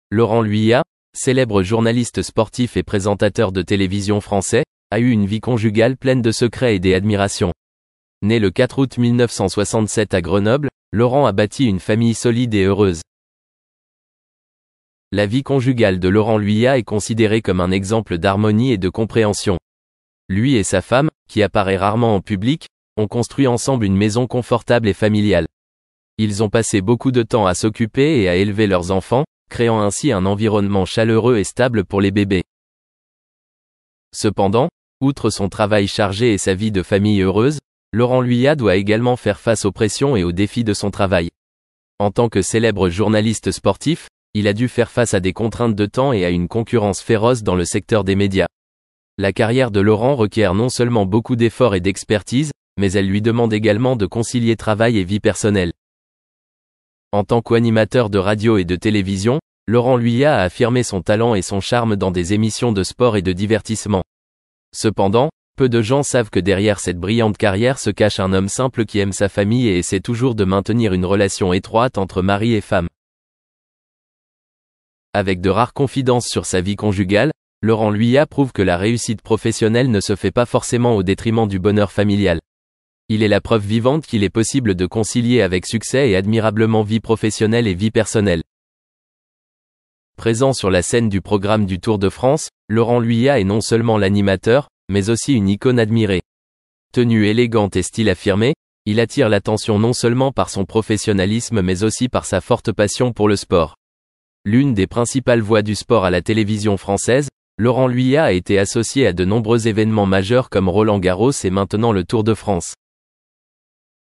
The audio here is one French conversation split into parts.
Laurent Luyat, célèbre journaliste sportif et présentateur de télévision français, a eu une vie conjugale pleine de secrets et d'admiration. Né le 4 août 1967 à Grenoble, Laurent a bâti une famille solide et heureuse. La vie conjugale de Laurent Luyat est considérée comme un exemple d'harmonie et de compréhension. Lui et sa femme, qui apparaît rarement en public, ont construit ensemble une maison confortable et familiale. Ils ont passé beaucoup de temps à s'occuper et à élever leurs enfants, créant ainsi un environnement chaleureux et stable pour les bébés. Cependant, outre son travail chargé et sa vie de famille heureuse, Laurent Luyat doit également faire face aux pressions et aux défis de son travail. En tant que célèbre journaliste sportif, il a dû faire face à des contraintes de temps et à une concurrence féroce dans le secteur des médias. La carrière de Laurent requiert non seulement beaucoup d'efforts et d'expertise, mais elle lui demande également de concilier travail et vie personnelle. En tant qu'animateur de radio et de télévision, Laurent Luyat a affirmé son talent et son charme dans des émissions de sport et de divertissement. Cependant, peu de gens savent que derrière cette brillante carrière se cache un homme simple qui aime sa famille et essaie toujours de maintenir une relation étroite entre mari et femme. Avec de rares confidences sur sa vie conjugale, Laurent Luyat prouve que la réussite professionnelle ne se fait pas forcément au détriment du bonheur familial. Il est la preuve vivante qu'il est possible de concilier avec succès et admirablement vie professionnelle et vie personnelle. Présent sur la scène du programme du Tour de France, Laurent Luyat est non seulement l'animateur, mais aussi une icône admirée. Tenue élégante et style affirmé, il attire l'attention non seulement par son professionnalisme mais aussi par sa forte passion pour le sport. L'une des principales voix du sport à la télévision française, Laurent Luyat a été associé à de nombreux événements majeurs comme Roland-Garros et maintenant le Tour de France.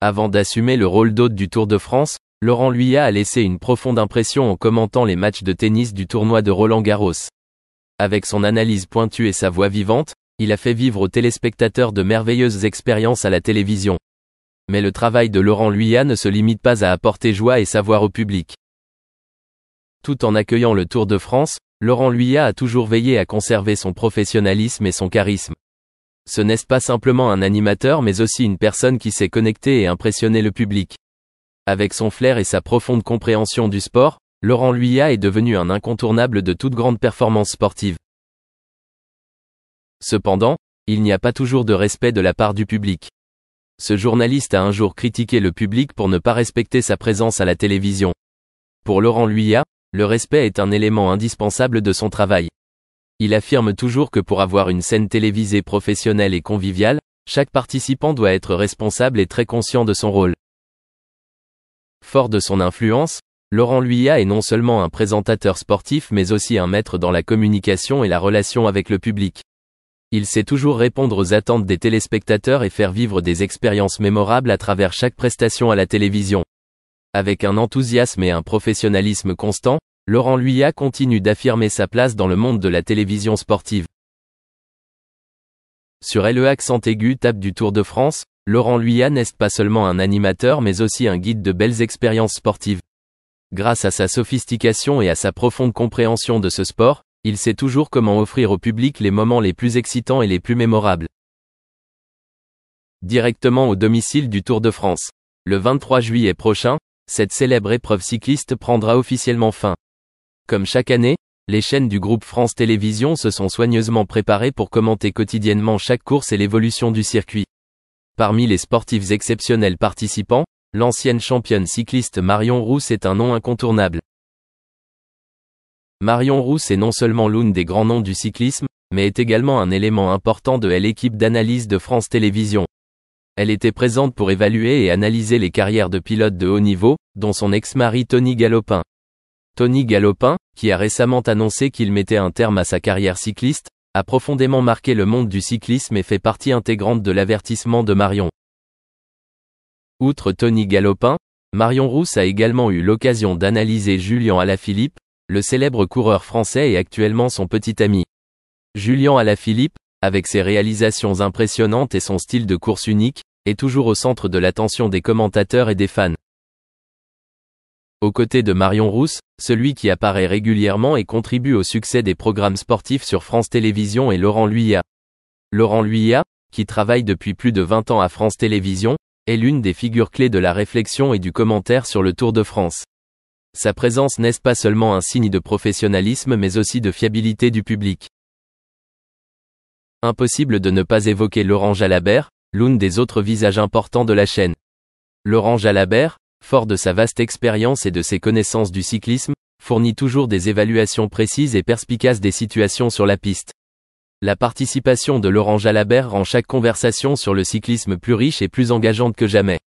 Avant d'assumer le rôle d'hôte du Tour de France, Laurent Luyat a laissé une profonde impression en commentant les matchs de tennis du tournoi de Roland-Garros. Avec son analyse pointue et sa voix vivante, il a fait vivre aux téléspectateurs de merveilleuses expériences à la télévision. Mais le travail de Laurent Luyat ne se limite pas à apporter joie et savoir au public. Tout en accueillant le Tour de France, Laurent Luyat a toujours veillé à conserver son professionnalisme et son charisme. Ce n'est pas simplement un animateur mais aussi une personne qui sait connecter et impressionner le public. Avec son flair et sa profonde compréhension du sport, Laurent Luyat est devenu un incontournable de toute grande performance sportive. Cependant, il n'y a pas toujours de respect de la part du public. Ce journaliste a un jour critiqué le public pour ne pas respecter sa présence à la télévision. Pour Laurent Luyat, le respect est un élément indispensable de son travail. Il affirme toujours que pour avoir une scène télévisée professionnelle et conviviale, chaque participant doit être responsable et très conscient de son rôle. Fort de son influence, Laurent Luyat est non seulement un présentateur sportif mais aussi un maître dans la communication et la relation avec le public. Il sait toujours répondre aux attentes des téléspectateurs et faire vivre des expériences mémorables à travers chaque prestation à la télévision. Avec un enthousiasme et un professionnalisme constant, Laurent Luyat continue d'affirmer sa place dans le monde de la télévision sportive. Sur Le accent aigu tape du Tour de France, Laurent Luyat n'est pas seulement un animateur mais aussi un guide de belles expériences sportives. Grâce à sa sophistication et à sa profonde compréhension de ce sport, il sait toujours comment offrir au public les moments les plus excitants et les plus mémorables. Directement au domicile du Tour de France. Le 23 juillet prochain, cette célèbre épreuve cycliste prendra officiellement fin. Comme chaque année, les chaînes du groupe France Télévisions se sont soigneusement préparées pour commenter quotidiennement chaque course et l'évolution du circuit. Parmi les sportifs exceptionnels participants, l'ancienne championne cycliste Marion Rousse est un nom incontournable. Marion Rousse est non seulement l'une des grands noms du cyclisme, mais est également un élément important de l'équipe d'analyse de France Télévisions. Elle était présente pour évaluer et analyser les carrières de pilotes de haut niveau, dont son ex-mari Tony Galopin. Tony Galopin, qui a récemment annoncé qu'il mettait un terme à sa carrière cycliste, a profondément marqué le monde du cyclisme et fait partie intégrante de l'avertissement de Marion. Outre Tony Galopin, Marion Rousse a également eu l'occasion d'analyser Julian Alaphilippe, le célèbre coureur français et actuellement son petit ami. Julian Alaphilippe, avec ses réalisations impressionnantes et son style de course unique, est toujours au centre de l'attention des commentateurs et des fans. Aux côtés de Marion Rousse, celui qui apparaît régulièrement et contribue au succès des programmes sportifs sur France Télévisions est Laurent Luyat. Laurent Luyat, qui travaille depuis plus de 20 ans à France Télévisions, est l'une des figures clés de la réflexion et du commentaire sur le Tour de France. Sa présence n'est pas seulement un signe de professionnalisme mais aussi de fiabilité du public. Impossible de ne pas évoquer Laurent Jalabert, l'un des autres visages importants de la chaîne. Laurent Jalabert, fort de sa vaste expérience et de ses connaissances du cyclisme, fournit toujours des évaluations précises et perspicaces des situations sur la piste. La participation de Laurent Jalabert rend chaque conversation sur le cyclisme plus riche et plus engageante que jamais.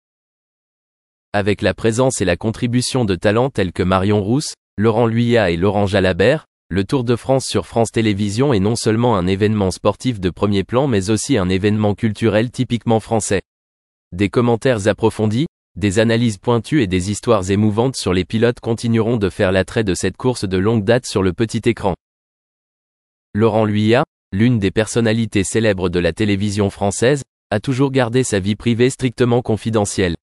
Avec la présence et la contribution de talents tels que Marion Rousse, Laurent Luyat et Laurent Jalabert, le Tour de France sur France Télévisions est non seulement un événement sportif de premier plan mais aussi un événement culturel typiquement français. Des commentaires approfondis, des analyses pointues et des histoires émouvantes sur les pilotes continueront de faire l'attrait de cette course de longue date sur le petit écran. Laurent Luyat, l'une des personnalités célèbres de la télévision française, a toujours gardé sa vie privée strictement confidentielle.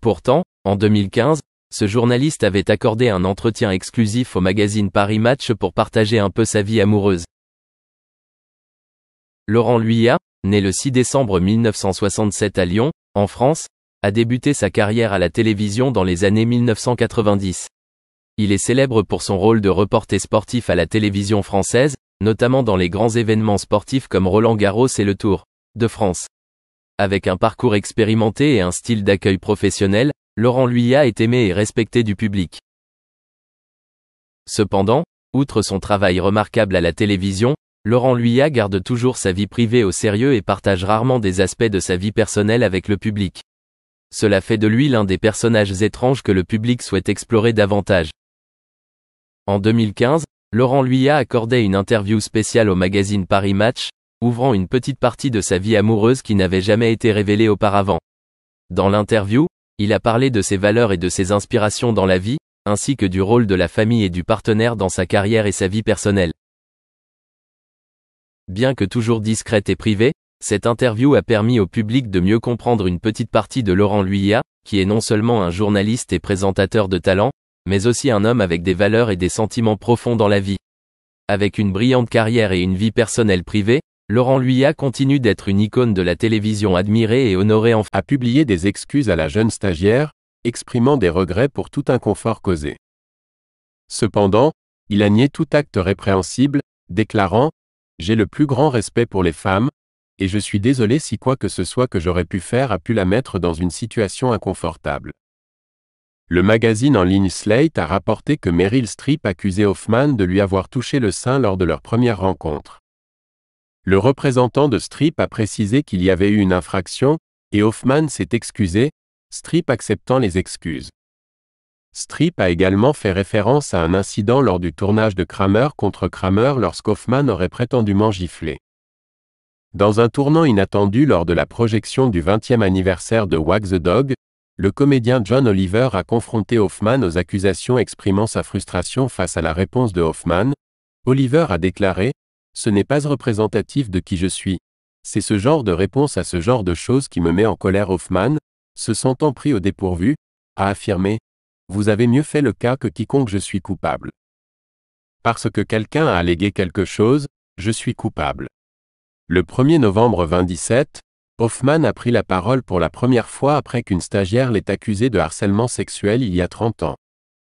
Pourtant, en 2015, ce journaliste avait accordé un entretien exclusif au magazine Paris Match pour partager un peu sa vie amoureuse. Laurent Luyat, né le 6 décembre 1967 à Lyon, en France, a débuté sa carrière à la télévision dans les années 1990. Il est célèbre pour son rôle de reporter sportif à la télévision française, notamment dans les grands événements sportifs comme Roland-Garros et le Tour de France. Avec un parcours expérimenté et un style d'accueil professionnel, Laurent Luyat est aimé et respecté du public. Cependant, outre son travail remarquable à la télévision, Laurent Luyat garde toujours sa vie privée au sérieux et partage rarement des aspects de sa vie personnelle avec le public. Cela fait de lui l'un des personnages étranges que le public souhaite explorer davantage. En 2015, Laurent Luyat accordait une interview spéciale au magazine Paris Match, ouvrant une petite partie de sa vie amoureuse qui n'avait jamais été révélée auparavant. Dans l'interview, il a parlé de ses valeurs et de ses inspirations dans la vie, ainsi que du rôle de la famille et du partenaire dans sa carrière et sa vie personnelle. Bien que toujours discrète et privée, cette interview a permis au public de mieux comprendre une petite partie de Laurent Luyat, qui est non seulement un journaliste et présentateur de talent, mais aussi un homme avec des valeurs et des sentiments profonds dans la vie. Avec une brillante carrière et une vie personnelle privée, Laurent Luyat continue d'être une icône de la télévision admirée et honorée en France. A publié des excuses à la jeune stagiaire, exprimant des regrets pour tout inconfort causé. Cependant, il a nié tout acte répréhensible, déclarant « J'ai le plus grand respect pour les femmes, et je suis désolé si quoi que ce soit que j'aurais pu faire a pu la mettre dans une situation inconfortable. » Le magazine en ligne Slate a rapporté que Meryl Streep accusait Hoffman de lui avoir touché le sein lors de leur première rencontre. Le représentant de Streep a précisé qu'il y avait eu une infraction, et Hoffman s'est excusé, Streep acceptant les excuses. Streep a également fait référence à un incident lors du tournage de Kramer contre Kramer lorsqu'Hoffman aurait prétendument giflé. Dans un tournant inattendu lors de la projection du 20e anniversaire de Wag the Dog, le comédien John Oliver a confronté Hoffman aux accusations exprimant sa frustration face à la réponse de Hoffman. Oliver a déclaré « Ce n'est pas représentatif de qui je suis. C'est ce genre de réponse à ce genre de choses qui me met en colère. » Hoffman, se sentant pris au dépourvu, a affirmé « Vous avez mieux fait le cas que quiconque, je suis coupable. Parce que quelqu'un a allégué quelque chose, je suis coupable. » Le 1er novembre 2017, Hoffman a pris la parole pour la première fois après qu'une stagiaire l'ait accusé de harcèlement sexuel il y a 30 ans.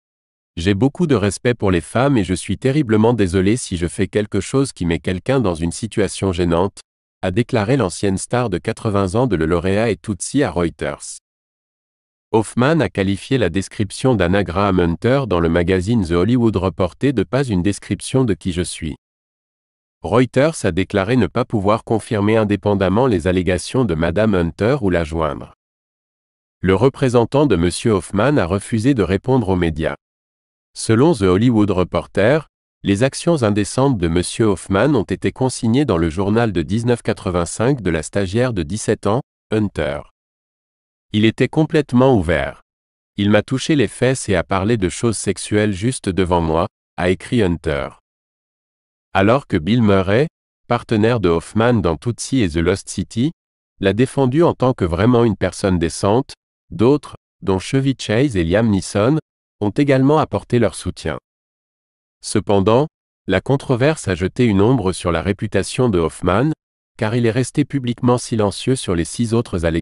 « J'ai beaucoup de respect pour les femmes et je suis terriblement désolé si je fais quelque chose qui met quelqu'un dans une situation gênante, » a déclaré l'ancienne star de 80 ans de Le Lauréat et Tutsi à Reuters. Hoffman a qualifié la description d'Anna Graham Hunter dans le magazine The Hollywood Reporter de pas une description de qui je suis. Reuters a déclaré ne pas pouvoir confirmer indépendamment les allégations de Madame Hunter ou la joindre. Le représentant de M. Hoffman a refusé de répondre aux médias. Selon The Hollywood Reporter, les actions indécentes de M. Hoffman ont été consignées dans le journal de 1985 de la stagiaire de 17 ans, Hunter. Il était complètement ouvert. Il m'a touché les fesses et a parlé de choses sexuelles juste devant moi, a écrit Hunter. Alors que Bill Murray, partenaire de Hoffman dans Tootsie et The Lost City, l'a défendu en tant que vraiment une personne décente, d'autres, dont Chevy Chase et Liam Neeson, ont également apporté leur soutien. Cependant, la controverse a jeté une ombre sur la réputation de Hoffman, car il est resté publiquement silencieux sur les 6 autres allégations.